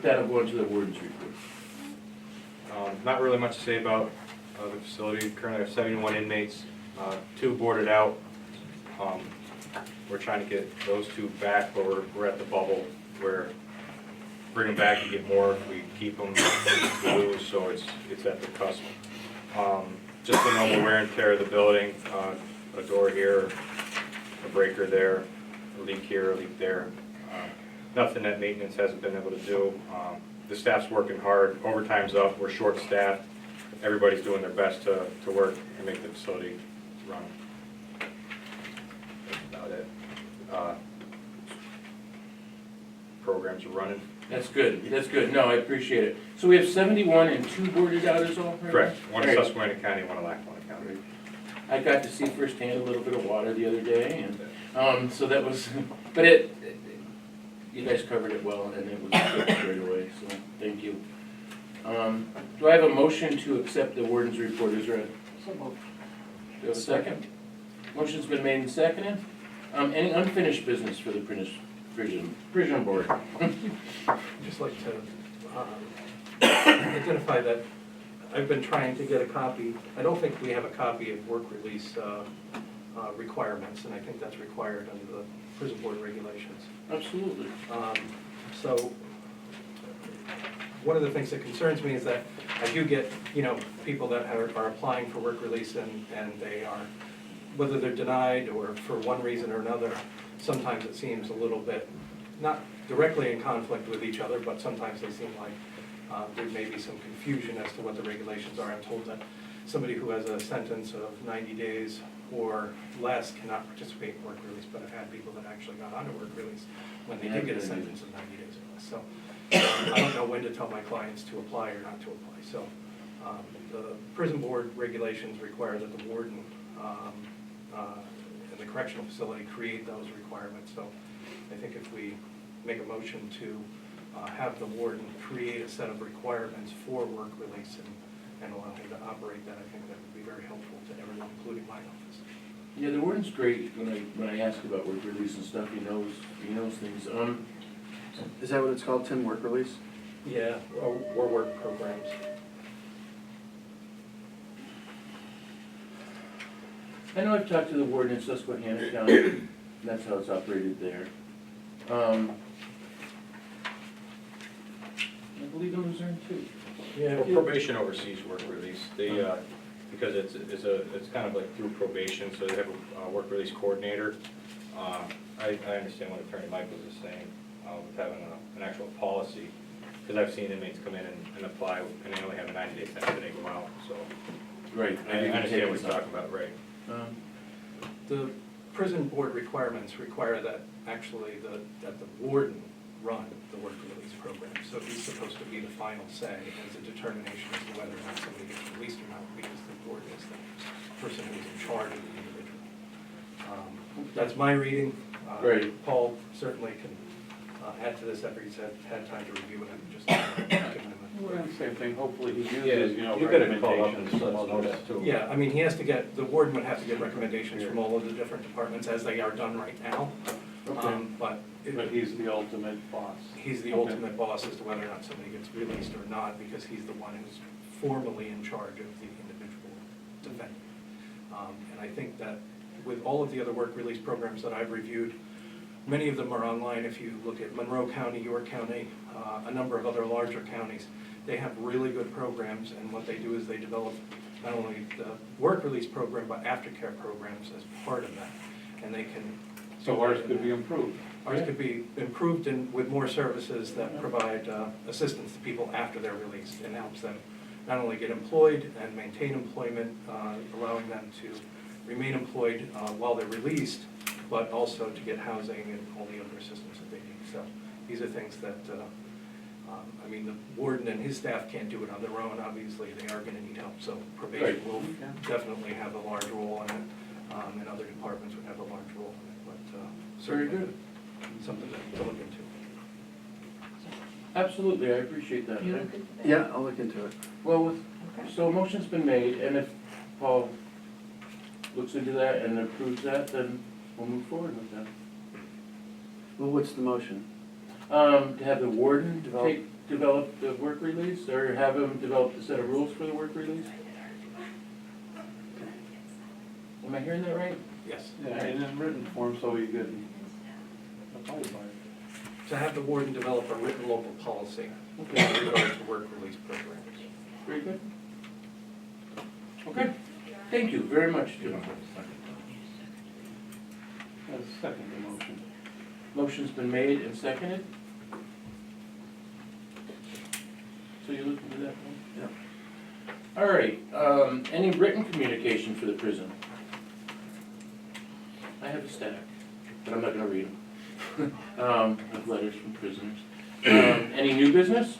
with that, I'll go into the warden's report. Not really much to say about the facility. Currently have 71 inmates, 2 boarded out. We're trying to get those 2 back, but we're at the bubble where bring them back and get more. We keep them, we lose, so it's at the cusp. Just the normal wear and tear of the building, a door here, a breaker there, a leak here, a leak there. Nothing that maintenance hasn't been able to do. The staff's working hard, overtime's up, we're short-staffed. Everybody's doing their best to work and make the facility run. That's about it. Programs are running. That's good, that's good. No, I appreciate it. So we have 71 and 2 boarded out is all? Right? Correct. One in Right. Susquehanna County, one in Lackawanna County. I got to see firsthand a little bit of water the other day, and so that was, but you guys covered it well, and it was good straight away, so thank you. Do I have a motion to accept the warden's report as read? So moved. Do you have a second? Motion's been made and seconded. Any unfinished business for the prison board? I'd just like to identify that I've been trying to get a copy. I don't think we have a copy of work release requirements, and I think that's required under the prison board regulations. Absolutely. So one of the things that concerns me is that I do get, people that are applying for work release and they are, whether they're denied or for one reason or another, sometimes it seems a little bit, not directly in conflict with each other, but sometimes they seem like there may be some confusion as to what the regulations are. I'm told that somebody who has a sentence of 90 days or less cannot participate in work release, but I've had people that actually got onto work release when they did get a sentence of 90 days or less. So I don't know when to tell my clients to apply or not to apply. So the prison board regulations require that the warden and the correctional facility create those requirements. So I think if we make a motion to have the warden create a set of requirements for work release and allow him to operate that, I think that would be very helpful to everyone, including my office. Yeah, the warden's great. When I ask about work release and stuff, he knows things. Is that what it's called, Tim, work release? Yeah, or work programs. I know I've talked to the warden in Susquehanna County. That's how it's operated there. I believe in Luzerne too. Yeah. Well, probation oversees work release. They, because it's kind of like through probation, so they have a work release coordinator. I understand what Attorney Michaels is saying, with having an actual policy, because I've seen inmates come in and apply, and they only have a 90-day sentence and they go out, so. Right. I understand what you're talking about, right. The prison board requirements require that actually that the warden run the work release program. So he's supposed to be the final say as a determination as to whether or not somebody gets released or not, because the board is the person who is in charge of the individual. That's my reading. Right. Paul certainly can add to this after he's had time to review it. I'm just giving him Well, same thing, hopefully he Yeah, uses, you gotta call up and recommendations let from us know others. that too. Yeah, I mean, the warden would have to get recommendations from all of the different departments as they are done right now. Okay. But But he's the ultimate boss. he's the ultimate boss as to whether or not somebody gets released or not, because he's the one who's formally in charge of the individual defendant. And I think that with all of the other work release programs that I've reviewed, many of them are online. If you look at Monroe County, York County, a number of other larger counties, they have really good programs, and what they do is they develop not only the work release program, but aftercare programs as part of that. And they can. So ours could be improved. Ours could be improved with more services that provide assistance to people after they're released, and helps them not only get employed and maintain employment, allowing them to remain employed while they're released, but also to get housing and all the other assistance that they need. So these are things that, I mean, the warden and his staff can't do it on their own. Obviously, they are going to need help. So probation Right. will definitely have a large role in it, and other departments would have a large role in it. But Very certainly good. something to look into. Absolutely, I appreciate that. You look Yeah, I'll look into it. Well, so a motion's been made, and if Paul looks into that and approves that, then we'll move forward with that. Well, what's the motion? To have the warden develop the work release, or have him develop a set of rules for the work release? Am I hearing that right? Yes. Yeah, and in written form, so you can abide by it. To have the warden develop a written local policy Okay, in regard to work release programs. very good. Okay, thank you very much, Jim. Second the motion. Motion's been made and seconded. So you looking to that one? Yeah. All right, any written communication for the prison? I have a stack, but I'm not gonna read them. Of letters from prisoners. Any new business?